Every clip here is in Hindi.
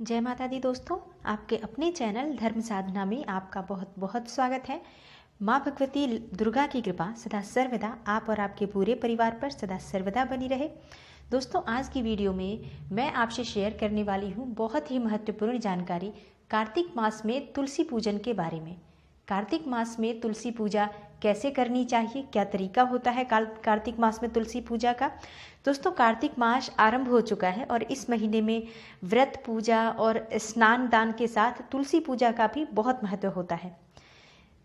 जय माता दी दोस्तों, आपके अपने चैनल धर्म साधना में आपका बहुत बहुत स्वागत है। माँ भगवती दुर्गा की कृपा सदा सर्वदा आप और आपके पूरे परिवार पर सदा सर्वदा बनी रहे। दोस्तों, आज की वीडियो में मैं आपसे शेयर करने वाली हूँ बहुत ही महत्वपूर्ण जानकारी कार्तिक मास में तुलसी पूजन के बारे में। कार्तिक मास में तुलसी पूजा कैसे करनी चाहिए, क्या तरीका होता है कार्तिक मास में तुलसी पूजा का। दोस्तों, कार्तिक मास आरंभ हो चुका है और इस महीने में व्रत पूजा और स्नान दान के साथ तुलसी पूजा का भी बहुत महत्व होता है।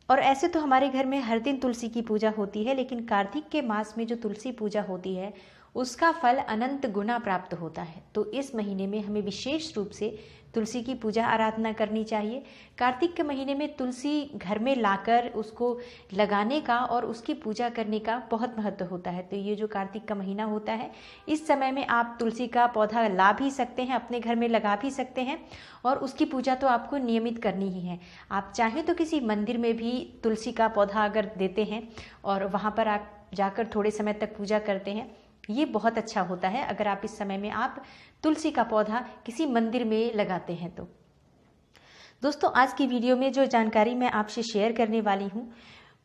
और ऐसे तो हमारे घर में हर दिन तुलसी की पूजा होती है, लेकिन कार्तिक के मास में जो तुलसी पूजा होती है उसका फल अनंत गुना प्राप्त होता है। तो इस महीने में हमें विशेष रूप से तुलसी की पूजा आराधना करनी चाहिए। कार्तिक के महीने में तुलसी घर में लाकर उसको लगाने का और उसकी पूजा करने का बहुत महत्व होता है। तो ये जो कार्तिक का महीना होता है, इस समय में आप तुलसी का पौधा ला भी सकते हैं, अपने घर में लगा भी सकते हैं और उसकी पूजा तो आपको नियमित करनी ही है। आप चाहें तो किसी मंदिर में भी तुलसी का पौधा अगर देते हैं और वहाँ पर आप जाकर थोड़े समय तक पूजा करते हैं, ये बहुत अच्छा होता है अगर आप इस समय में आप तुलसी का पौधा किसी मंदिर में लगाते हैं तो। दोस्तों, आज की वीडियो में जो जानकारी मैं आपसे शेयर करने वाली हूँ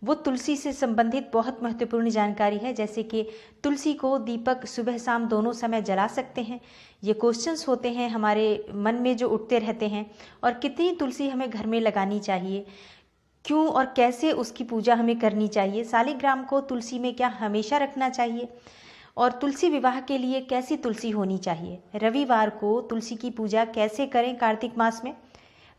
वो तुलसी से संबंधित बहुत महत्वपूर्ण जानकारी है। जैसे कि तुलसी को दीपक सुबह शाम दोनों समय जला सकते हैं। ये क्वेश्चंस होते हैं हमारे मन में जो उठते रहते हैं, और कितनी तुलसी हमें घर में लगानी चाहिए, क्यों और कैसे उसकी पूजा हमें करनी चाहिए, शालिग्राम को तुलसी में क्या हमेशा रखना चाहिए, और तुलसी विवाह के लिए कैसी तुलसी होनी चाहिए, रविवार को तुलसी की पूजा कैसे करें कार्तिक मास में,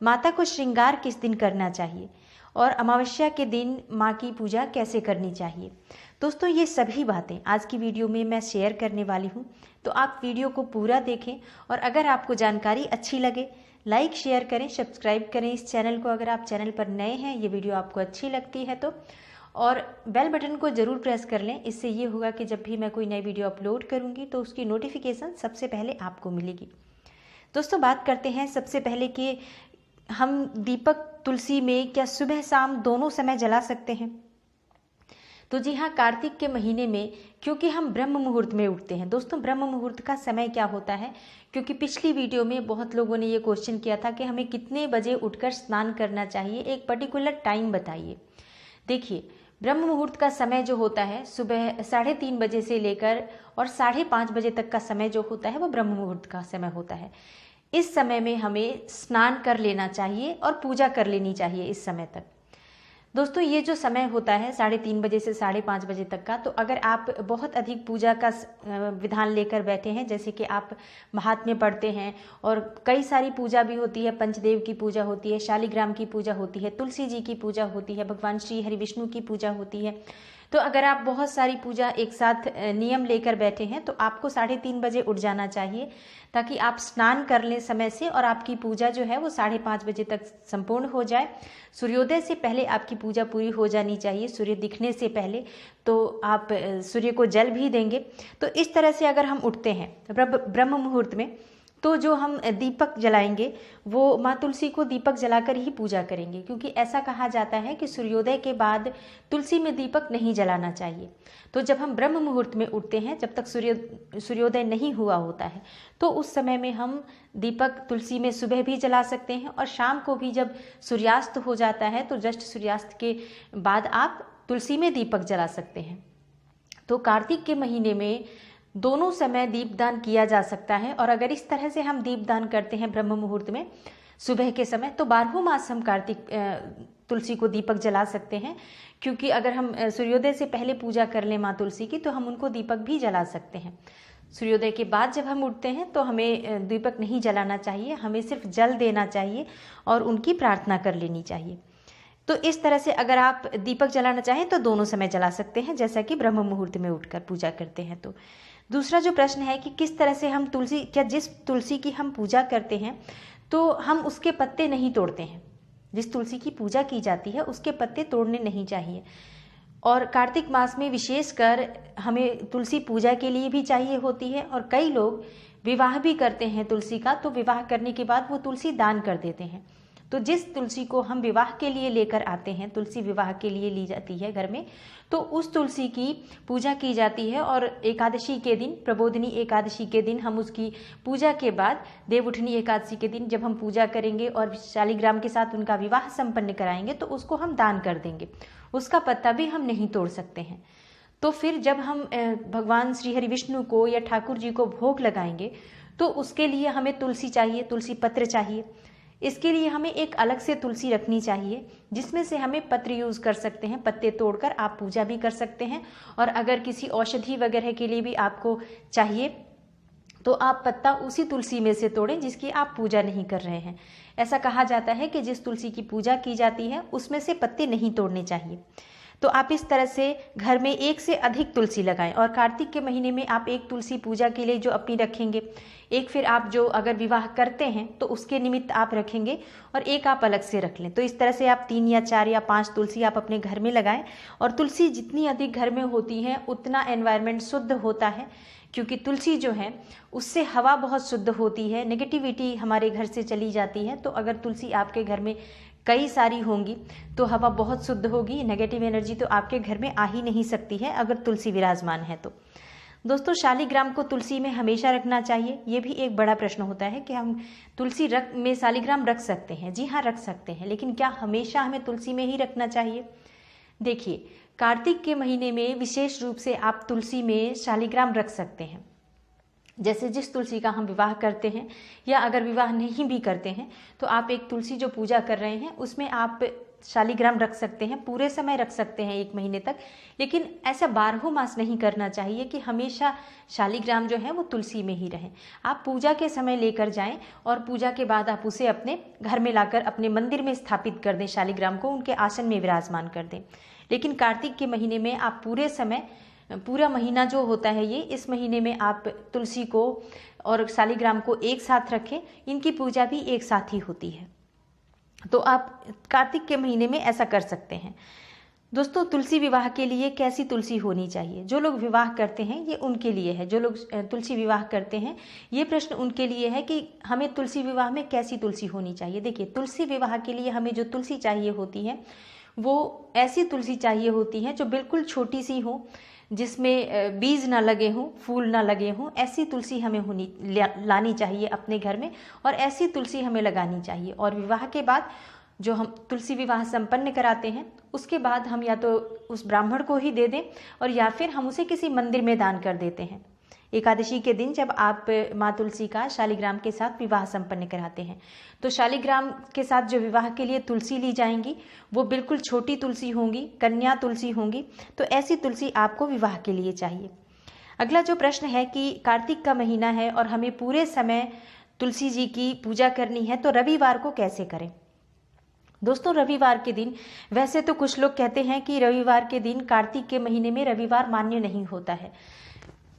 माता को श्रृंगार किस दिन करना चाहिए, और अमावस्या के दिन माँ की पूजा कैसे करनी चाहिए। दोस्तों, ये सभी बातें आज की वीडियो में मैं शेयर करने वाली हूँ, तो आप वीडियो को पूरा देखें। और अगर आपको जानकारी अच्छी लगे, लाइक शेयर करें, सब्सक्राइब करें इस चैनल को अगर आप चैनल पर नए हैं, ये वीडियो आपको अच्छी लगती है तो, और बेल बटन को ज़रूर प्रेस कर लें। इससे ये होगा कि जब भी मैं कोई नई वीडियो अपलोड करूँगी तो उसकी नोटिफिकेशन सबसे पहले आपको मिलेगी। दोस्तों, बात करते हैं सबसे पहले कि हम दीपक तुलसी में क्या सुबह शाम दोनों समय जला सकते हैं। तो जी हाँ, कार्तिक के महीने में क्योंकि हम ब्रह्म मुहूर्त में उठते हैं। दोस्तों, ब्रह्म मुहूर्त का समय क्या होता है, क्योंकि पिछली वीडियो में बहुत लोगों ने ये क्वेश्चन किया था कि हमें कितने बजे उठकर स्नान करना चाहिए, एक पर्टिकुलर टाइम बताइए। देखिए, ब्रह्म मुहूर्त का समय जो होता है सुबह 3:30 बजे से लेकर और 5:30 बजे तक का समय जो होता है वो ब्रह्म मुहूर्त का समय होता है। इस समय में हमें स्नान कर लेना चाहिए और पूजा कर लेनी चाहिए इस समय तक। दोस्तों, ये जो समय होता है 3:30 बजे से 5:30 बजे तक का, तो अगर आप बहुत अधिक पूजा का विधान लेकर बैठे हैं, जैसे कि आप महात्म्य पढ़ते हैं और कई सारी पूजा भी होती है, पंचदेव की पूजा होती है, शालिग्राम की पूजा होती है, तुलसी जी की पूजा होती है, भगवान श्री हरि विष्णु की पूजा होती है, तो अगर आप बहुत सारी पूजा एक साथ नियम लेकर बैठे हैं तो आपको 3:30 बजे उठ जाना चाहिए, ताकि आप स्नान कर लें समय से और आपकी पूजा जो है वो 5:30 बजे तक संपूर्ण हो जाए। सूर्योदय से पहले आपकी पूजा पूरी हो जानी चाहिए, सूर्य दिखने से पहले। तो आप सूर्य को जल भी देंगे। तो इस तरह से अगर हम उठते हैं ब्रह्म मुहूर्त में, तो जो हम दीपक जलाएंगे वो माँ तुलसी को दीपक जलाकर ही पूजा करेंगे, क्योंकि ऐसा कहा जाता है कि सूर्योदय के बाद तुलसी में दीपक नहीं जलाना चाहिए। तो जब हम ब्रह्म मुहूर्त में उठते हैं, जब तक सूर्योदय नहीं हुआ होता है, तो उस समय में हम दीपक तुलसी में सुबह भी जला सकते हैं और शाम को भी जब सूर्यास्त हो जाता है तो जस्ट सूर्यास्त के बाद आप तुलसी में दीपक जला सकते हैं। तो कार्तिक के महीने में दोनों समय दीपदान किया जा सकता है, और अगर इस तरह से हम दीपदान करते हैं ब्रह्म मुहूर्त में सुबह के समय, तो 12 मास हम कार्तिक तुलसी को दीपक जला सकते हैं। क्योंकि अगर हम सूर्योदय से पहले पूजा कर लें माँ तुलसी की, तो हम उनको दीपक भी जला सकते हैं। सूर्योदय के बाद जब हम उठते हैं तो हमें दीपक नहीं जलाना चाहिए, हमें सिर्फ जल देना चाहिए और उनकी प्रार्थना कर लेनी चाहिए। तो इस तरह से अगर आप दीपक जलाना चाहें तो दोनों समय जला सकते हैं, जैसा कि ब्रह्म मुहूर्त में उठकर पूजा करते हैं। तो दूसरा जो प्रश्न है कि किस तरह से हम क्या जिस तुलसी की हम पूजा करते हैं तो हम उसके पत्ते नहीं तोड़ते हैं। जिस तुलसी की पूजा की जाती है उसके पत्ते तोड़ने नहीं चाहिए। और कार्तिक मास में विशेषकर हमें तुलसी पूजा के लिए भी चाहिए होती है, और कई लोग विवाह भी करते हैं तुलसी का, तो विवाह करने के बाद वो तुलसी दान कर देते हैं। तो जिस तुलसी को हम विवाह के लिए लेकर आते हैं, तुलसी विवाह के लिए ली जाती है घर में, तो उस तुलसी की पूजा की जाती है। और एकादशी के दिन, प्रबोधिनी एकादशी के दिन, हम उसकी पूजा के बाद देवउठनी एकादशी के दिन जब हम पूजा करेंगे और शालिग्राम के साथ उनका विवाह संपन्न कराएंगे तो उसको हम दान कर देंगे, उसका पत्ता भी हम नहीं तोड़ सकते हैं। तो फिर जब हम भगवान श्री हरि विष्णु को या ठाकुर जी को भोग लगाएंगे तो उसके लिए हमें तुलसी चाहिए, तुलसी पत्र चाहिए। इसके लिए हमें एक अलग से तुलसी रखनी चाहिए जिसमें से हमें पत्र यूज़ कर सकते हैं, पत्ते तोड़कर आप पूजा भी कर सकते हैं। और अगर किसी औषधि वगैरह के लिए भी आपको चाहिए तो आप पत्ता उसी तुलसी में से तोड़ें जिसकी आप पूजा नहीं कर रहे हैं। ऐसा कहा जाता है कि जिस तुलसी की पूजा की जाती है उसमें से पत्ते नहीं तोड़ने चाहिए। तो आप इस तरह से घर में एक से अधिक तुलसी लगाएं। और कार्तिक के महीने में आप एक तुलसी पूजा के लिए जो अपनी रखेंगे, एक फिर आप जो अगर विवाह करते हैं तो उसके निमित्त आप रखेंगे और एक आप अलग से रख लें। तो इस तरह से आप 3 या 4 या 5 तुलसी आप अपने घर में लगाएं। और तुलसी जितनी अधिक घर में होती है उतना एनवायरनमेंट शुद्ध होता है, क्योंकि तुलसी जो है उससे हवा बहुत शुद्ध होती है, नेगेटिविटी हमारे घर से चली जाती है। तो अगर तुलसी आपके घर में कई सारी होंगी तो हवा बहुत शुद्ध होगी, नेगेटिव एनर्जी तो आपके घर में आ ही नहीं सकती है अगर तुलसी विराजमान है तो। दोस्तों, शालिग्राम को तुलसी में हमेशा रखना चाहिए। ये भी एक बड़ा प्रश्न होता है कि हम तुलसी में शालिग्राम रख सकते हैं। जी हाँ, रख सकते हैं, लेकिन क्या हमेशा हमें तुलसी में ही रखना चाहिए? देखिए, कार्तिक के महीने में विशेष रूप से आप तुलसी में शालिग्राम रख सकते हैं। जैसे जिस तुलसी का हम विवाह करते हैं या अगर विवाह नहीं भी करते हैं तो आप एक तुलसी जो पूजा कर रहे हैं उसमें आप शालिग्राम रख सकते हैं, पूरे समय रख सकते हैं 1 महीने तक। लेकिन ऐसा 12 मास नहीं करना चाहिए कि हमेशा शालिग्राम जो है वो तुलसी में ही रहें। आप पूजा के समय लेकर जाएं और पूजा के बाद आप उसे अपने घर में लाकर अपने मंदिर में स्थापित कर दें, शालिग्राम को उनके आसन में विराजमान कर दें। लेकिन कार्तिक के महीने में आप पूरे समय, पूरा महीना जो होता है ये, इस महीने में आप तुलसी को और शालिग्राम को एक साथ रखें। इनकी पूजा भी एक साथ ही होती है। तो आप कार्तिक के महीने में ऐसा कर सकते हैं। दोस्तों, तुलसी विवाह के लिए कैसी तुलसी होनी चाहिए? जो लोग विवाह करते हैं ये उनके लिए है। जो लोग तुलसी विवाह करते हैं ये प्रश्न उनके लिए है कि हमें तुलसी विवाह में कैसी तुलसी होनी चाहिए। देखिए, तुलसी विवाह के लिए हमें जो तुलसी चाहिए होती है वो ऐसी तुलसी चाहिए होती है जो बिल्कुल छोटी सी हो, जिसमें बीज ना लगे हों, फूल ना लगे हों। ऐसी तुलसी हमें लानी चाहिए अपने घर में और ऐसी तुलसी हमें लगानी चाहिए। और विवाह के बाद जो हम तुलसी विवाह संपन्न कराते हैं उसके बाद हम या तो उस ब्राह्मण को ही दे दें और या फिर हम उसे किसी मंदिर में दान कर देते हैं। एकादशी के दिन जब आप माँ तुलसी का शालिग्राम के साथ विवाह संपन्न कराते हैं तो शालिग्राम के साथ जो विवाह के लिए तुलसी ली जाएंगी वो बिल्कुल छोटी तुलसी होंगी, कन्या तुलसी होंगी। तो ऐसी तुलसी आपको विवाह के लिए चाहिए। अगला जो प्रश्न है कि कार्तिक का महीना है और हमें पूरे समय तुलसी जी की पूजा करनी है तो रविवार को कैसे करें? दोस्तों, रविवार के दिन, वैसे तो कुछ लोग कहते हैं कि रविवार के दिन, कार्तिक के महीने में रविवार मान्य नहीं होता है,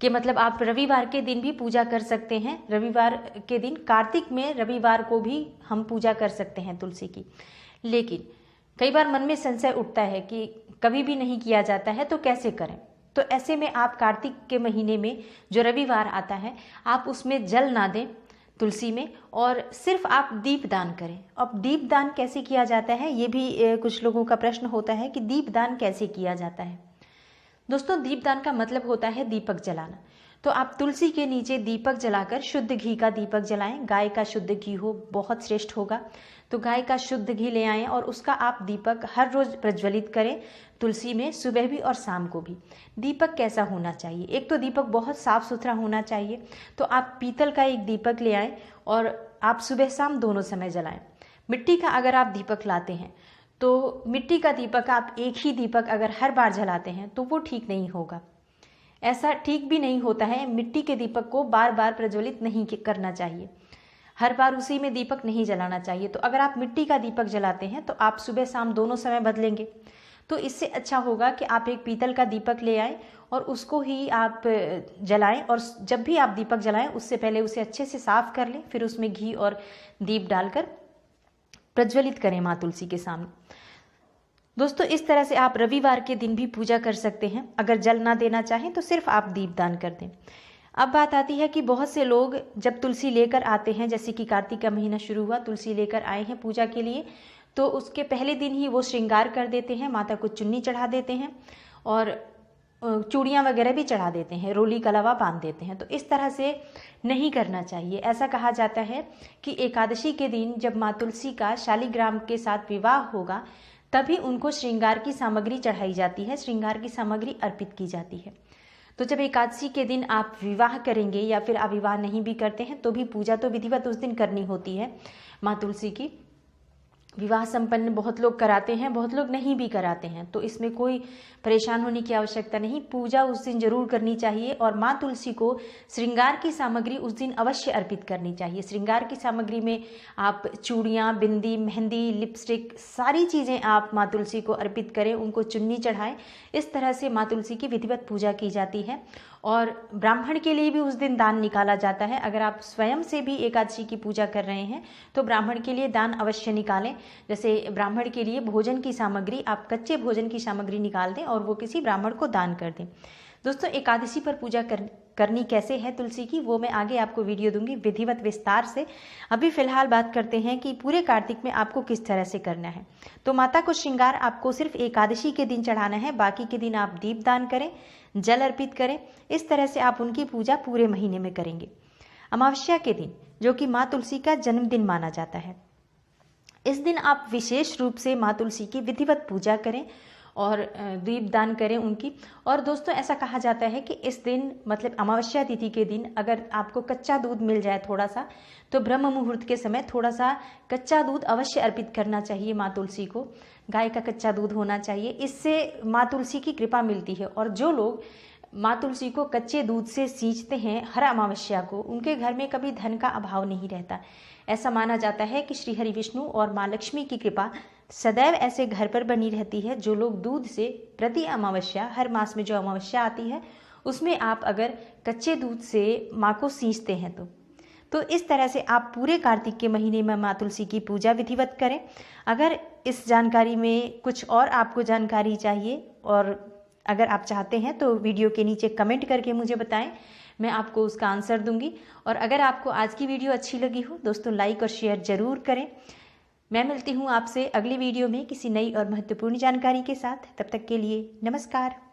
कि मतलब आप रविवार के दिन भी पूजा कर सकते हैं। रविवार के दिन, कार्तिक में रविवार को भी हम पूजा कर सकते हैं तुलसी की। लेकिन कई बार मन में संशय उठता है कि कभी भी नहीं किया जाता है तो कैसे करें? तो ऐसे में आप कार्तिक के महीने में जो रविवार आता है आप उसमें जल ना दें तुलसी में और सिर्फ आप दीप दान करें। अब दीप दान कैसे किया जाता है ये भी कुछ लोगों का प्रश्न होता है कि दीप दान कैसे किया जाता है। दोस्तों, दीपदान का मतलब होता है दीपक जलाना। तो आप तुलसी के नीचे दीपक जलाकर, शुद्ध घी का दीपक जलाएं। गाय का शुद्ध घी हो, बहुत श्रेष्ठ होगा। तो गाय का शुद्ध घी ले आएं और उसका आप दीपक हर रोज प्रज्वलित करें तुलसी में, सुबह भी और शाम को भी। दीपक कैसा होना चाहिए? एक तो दीपक बहुत साफ सुथरा होना चाहिए। तो आप पीतल का एक दीपक ले आएं और आप सुबह शाम दोनों समय जलाएं। मिट्टी का अगर आप दीपक लाते हैं तो मिट्टी का दीपक, आप एक ही दीपक अगर हर बार जलाते हैं तो वो ठीक नहीं होगा। ऐसा ठीक भी नहीं होता है। मिट्टी के दीपक को बार बार प्रज्वलित नहीं करना चाहिए, हर बार उसी में दीपक नहीं जलाना चाहिए। तो अगर आप मिट्टी का दीपक जलाते हैं तो आप सुबह शाम दोनों समय बदलेंगे। तो इससे अच्छा होगा कि आप एक पीतल का दीपक ले आएँ और उसको ही आप जलाएं। और जब भी आप दीपक जलाएं उससे पहले उसे अच्छे से साफ कर लें, फिर उसमें घी और दीप डालकर प्रज्वलित करें माँ तुलसी के सामने। दोस्तों, इस तरह से आप रविवार के दिन भी पूजा कर सकते हैं। अगर जल ना देना चाहें तो सिर्फ आप दीप दान कर दें। अब बात आती है कि बहुत से लोग जब तुलसी लेकर आते हैं, जैसे कि कार्तिक का महीना शुरू हुआ, तुलसी लेकर आए हैं पूजा के लिए, तो उसके पहले दिन ही वो श्रृंगार कर देते हैं, माता को चुन्नी चढ़ा देते हैं और चूड़ियाँ वगैरह भी चढ़ा देते हैं, रोली कलावा बांध देते हैं। तो इस तरह से नहीं करना चाहिए। ऐसा कहा जाता है कि एकादशी के दिन जब माँ तुलसी का शालिग्राम के साथ विवाह होगा, तभी उनको श्रृंगार की सामग्री चढ़ाई जाती है, श्रृंगार की सामग्री अर्पित की जाती है। तो जब एकादशी के दिन आप विवाह करेंगे या फिर आप विवाह नहीं भी करते हैं तो भी पूजा तो विधिवत उस दिन करनी होती है माँ तुलसी की। विवाह संपन्न बहुत लोग कराते हैं, बहुत लोग नहीं भी कराते हैं, तो इसमें कोई परेशान होने की आवश्यकता नहीं। पूजा उस दिन जरूर करनी चाहिए और माँ तुलसी को श्रृंगार की सामग्री उस दिन अवश्य अर्पित करनी चाहिए। श्रृंगार की सामग्री में आप चूड़ियाँ, बिंदी, मेहंदी, लिपस्टिक, सारी चीज़ें आप माँ तुलसी को अर्पित करें, उनको चुन्नी चढ़ाएं। इस तरह से माँ तुलसी की विधिवत पूजा की जाती है। और ब्राह्मण के लिए भी उस दिन दान निकाला जाता है। अगर आप स्वयं से भी एकादशी की पूजा कर रहे हैं तो ब्राह्मण के लिए दान अवश्य निकालें। जैसे ब्राह्मण के लिए भोजन की सामग्री, आप कच्चे भोजन की सामग्री निकाल दें और वो किसी ब्राह्मण को दान कर दें। दोस्तों, एकादशी पर पूजा करनी कैसे है तुलसी की, वो मैं आगे आपको वीडियो दूंगी विधिवत विस्तार से। अभी फिलहाल बात करते हैं कि पूरे कार्तिक में आपको किस तरह से करना है। तो माता को श्रृंगार आपको सिर्फ एकादशी के दिन चढ़ाना है, बाकी के दिन आप दीप दान करें, जल अर्पित करें। इस तरह से आप उनकी पूजा पूरे महीने में करेंगे। अमावस्या के दिन, जो कि माँ तुलसी का जन्मदिन माना जाता है, इस दिन आप विशेष रूप से माँ तुलसी की विधिवत पूजा करें और दीप दान करें उनकी। और दोस्तों, ऐसा कहा जाता है कि इस दिन मतलब अमावस्या तिथि के दिन अगर आपको कच्चा दूध मिल जाए थोड़ा सा, तो ब्रह्म मुहूर्त के समय थोड़ा सा कच्चा दूध अवश्य अर्पित करना चाहिए माँ तुलसी को। गाय का कच्चा दूध होना चाहिए, इससे माँ तुलसी की कृपा मिलती है। और जो लोग माँ तुलसी को कच्चे दूध से सींचते हैं हर अमावस्या को, उनके घर में कभी धन का अभाव नहीं रहता। ऐसा माना जाता है कि श्री हरि विष्णु और माँ लक्ष्मी की कृपा सदैव ऐसे घर पर बनी रहती है। जो लोग दूध से प्रति अमावस्या, हर मास में जो अमावस्या आती है उसमें आप अगर कच्चे दूध से माँ को सींचते हैं तो इस तरह से आप पूरे कार्तिक के महीने में माँ तुलसी की पूजा विधिवत करें। अगर इस जानकारी में कुछ और आपको जानकारी चाहिए और अगर आप चाहते हैं तो वीडियो के नीचे कमेंट करके मुझे बताएं, मैं आपको उसका आंसर दूंगी। और अगर आपको आज की वीडियो अच्छी लगी हो दोस्तों, लाइक और शेयर जरूर करें। मैं मिलती हूँ आपसे अगली वीडियो में किसी नई और महत्वपूर्ण जानकारी के साथ। तब तक के लिए नमस्कार।